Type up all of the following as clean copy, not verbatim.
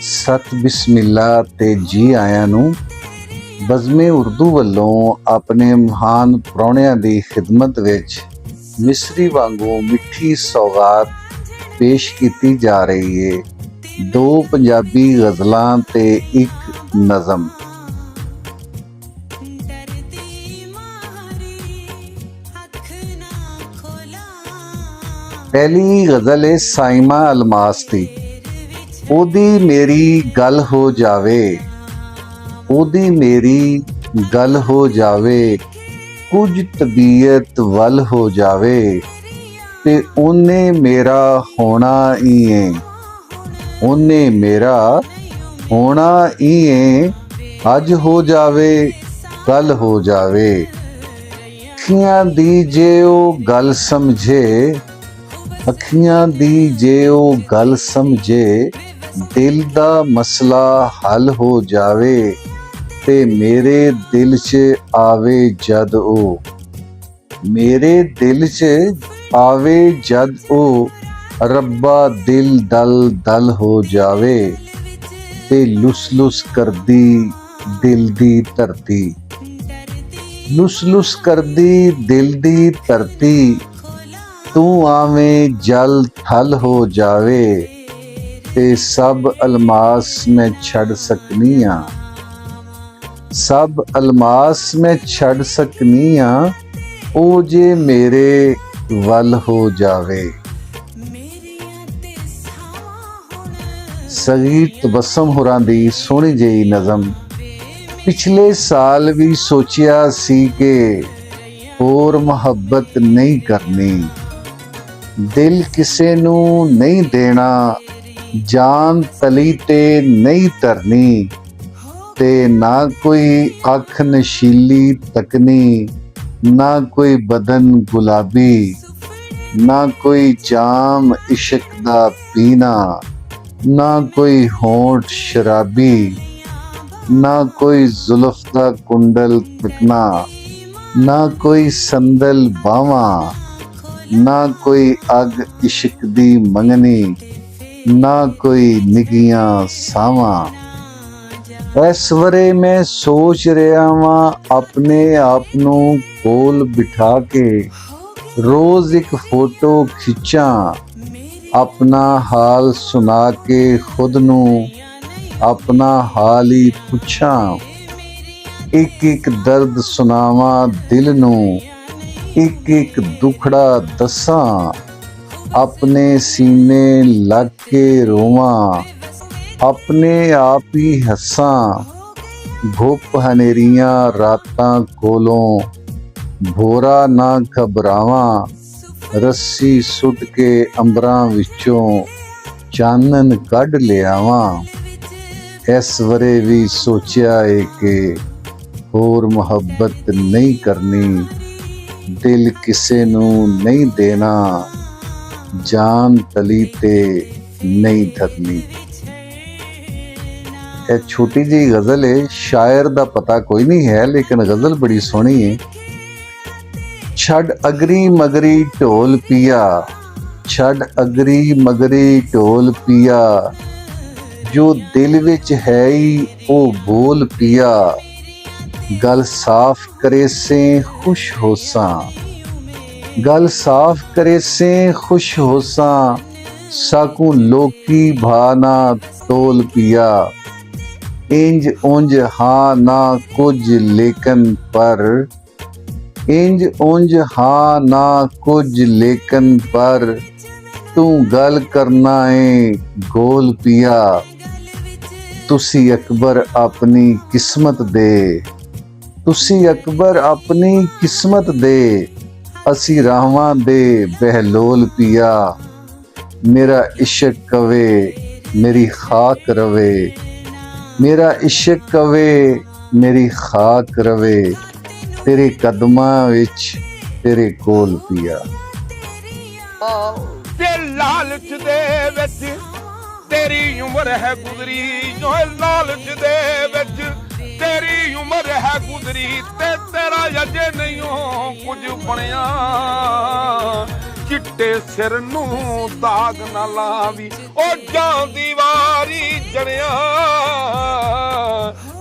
सत बिस्मिल्ला ते जी आयां नूं बज़मे उर्दू वल्लों अपने महान प्राहुणिਆਂ ਦੀ ਖਿਦਮਤ ਵਿੱਚ ਮਿਸਰੀ ਵਾਂਗੂ ਮਿੱਠੀ ਸੌਗਾਤ ਪੇਸ਼ ਕੀਤੀ ਜਾ ਰਹੀ ਹੈ। 2 ਪੰਜਾਬੀ ਗਜ਼ਲਾਂ ਤੇ ਇੱਕ ਨਜ਼ਮ। पहली गज़ल है साइमा अलमास दी। ओदी मेरी गल हो जावे, ओदी मेरी गल हो जावे, कुछ तबीयत वल हो जावे, ते ओने मेरा होना ही है, ओने मेरा होना ही है, अज हो जावे कल हो जावे। अखियां दी जे ओ गल समझे, अखियां दी जे ओ गल समझे, दिल दा मसला हल हो जावे, ते मेरे दिल च आवे जद ओ, मेरे दिल च आवे जद ओ, रब्बा दिल दल दल हो जावे, ते लुस लुस करदी दिल दी धरती, लुस लुस करदी दिल दी धरती, तू आवें जल थल हो जावे, ते सब अलमास में छड़ सकनिया, सब अलमास में छड़ सकनिया, ओ जे मेरे वल हो जावे। सगीर तबस्सुम होरां दी सोहनी जही नज़म। पिछले साल भी सोचिया सी के होर मुहब्बत नहीं करनी, दिल किसे नू नहीं देना, जान तली ते नहीं तरनी, ते ना कोई अख नशीली तकनी, ना कोई बदन गुलाबी, ना कोई जाम इश्क दा पीना, ना कोई होंठ शराबी, ना कोई जुल्फ दा कुंडल तकना, ना कोई संदल बावा, ना कोई अग इश्क दी मंगनी, ना कोई निगियां सावा। इस वरे मैं सोच रहा वां अपने आप नूं कोल बिठा के, रोज एक फोटो खिंचा, अपना हाल सुना के खुद नूं अपना हाल ही पुछा, एक एक दर्द सुनावा दिल नूं, एक एक दुखड़ा दसा, अपने सीने लग के रोवा, अपने आप ही हसा, घुप हनेरियां रातां कोलों, भोरा ना घबरावा, रस्सी सुट के अंबरां विचों चानन कढ लियावा। इस वरे भी सोचिया है कि होर मुहब्बत नहीं करनी, दिल किसे नू नहीं देना, जान तली ते नहीं धरनी। यह छोटी जी गज़ल है, शायर दा पता कोई नहीं है लेकिन गज़ल बड़ी सोहनी है। छड़ अगरी मगरी ढोल पिया, छड़ अगरी मगरी ढोल पिया, जो दिल विच है ही ओ बोल पिया, गल साफ करे से खुश होसा, गल साफ करे से खुश होसा, साकू लोकी भाना तोल पिया, इंज उंज हाँ ना कुछ लेकिन पर, इंज उंज हाँ ना कुछ लेकिन पर, तू गल करना है गोल पिया, तुसी अकबर अपनी किस्मत दे, तुसी अकबर अपनी किस्मत दे, असी रावां दे बहलोल पिया, मेरा इश्क कवे मेरी खाक रवे, मेरा इश्क कवे मेरी खाक रवे, तेरे कदमां विच तेरे कोल पिया। ते लालच दे विच तेरी उम्र है गुजरी, जो लालच दे विच तेरी उम्र है गुजरी, ते तेरा अजे नहीं हो कुछ बनया, ਚਿੱਟੇ ਸਿਰ ਨੂੰ ਦਾਗ ਨਾ ਲਾਵੀ ਉਹ ਜਾਂਦੀ ਵਾਰੀ ਜਣਿਆ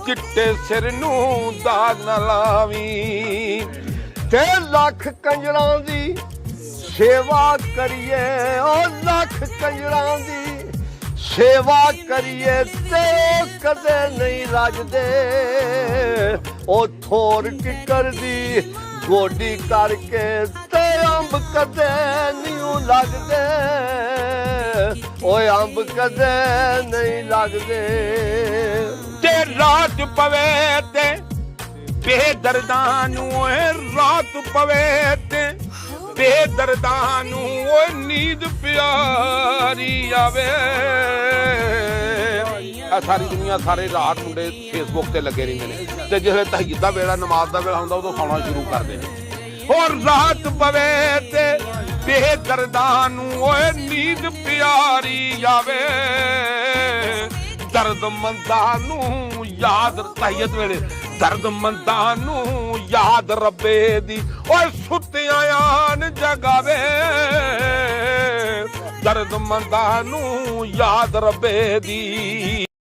ਚਿੱਟੇ ਸਿਰ ਨੂੰ ਦਾਗ ਨਾ ਲਾਵੀ ਤੇ ਲੱਖ ਕੰਜਰਾਂ ਦੀ ਸੇਵਾ ਕਰੀਏ ਉਹ ਲੱਖ ਕੰਜਰਾਂ ਦੀ ਸੇਵਾ ਕਰੀਏ ਤੇ ਉਹ ਕਦੇ ਨਹੀਂ ਰੱਜਦੇ ਉਹ ਥੋਰ ਕਿਕਰ ਦੀ ਗੋਡੀ ਕਰਕੇ ਤੇ ਅੰਬ ਕਦੇ ਨਹੀਂ ਲੱਗਦੇ ਓਏ ਅੰਬ ਕਦੇ ਨਹੀਂ ਲੱਗਦੇ ਤੇ ਰਾਤ ਪਵੇ ਤੇ ਬੇਦਰਦਾਂ ਨੂੰ ਓਏ ਰਾਤ ਪਵੇ ਤੇ ਬੇਦਰਦਾਂ ਨੂੰ ਓਏ ਨੀਂਦ ਪਿਆਰੀ ਆਵੇ ਆ ਸਾਰੀ ਦੁਨੀਆ ਸਾਰੇ ਰਾਤ ਮੁੰਡੇ ਫੇਸਬੁੱਕ ਤੇ ਲੱਗੇ ਰਹਿੰਦੇ ਨੇ ਤੇ ਜਿਹੜੇ ਤਹਜੁਦ ਦਾ ਵੇਲਾ ਨਮਾਜ਼ ਦਾ ਵੇਲਾ ਹੁੰਦਾ ਉਦੋਂ ਸੌਣਾ ਸ਼ੁਰੂ ਕਰਦੇ ਨੇ ਹੋਰ ਰਾਤ ਪਵੇ ਤੇ ਬੇਦਰਦਾਂ ਨੂੰ ਓਏ ਨੀਂਦ ਪਿਆਰੀ ਆਵੇ ਦਰਦਮੰਦਾਂ ਨੂੰ ਯਾਦ ਤਹਜੁਦ ਵੇਲੇ ਦਰਦਮੰਦਾਂ ਨੂੰ ਯਾਦ ਰੱਬੇ ਦੀ ਓਏ ਸੁੱਤਿਆਂ ਆਨ ਜਗਾਵੇ ਦਰਦਮੰਦਾਂ ਨੂੰ ਯਾਦ ਰੱਬੇ ਦੀ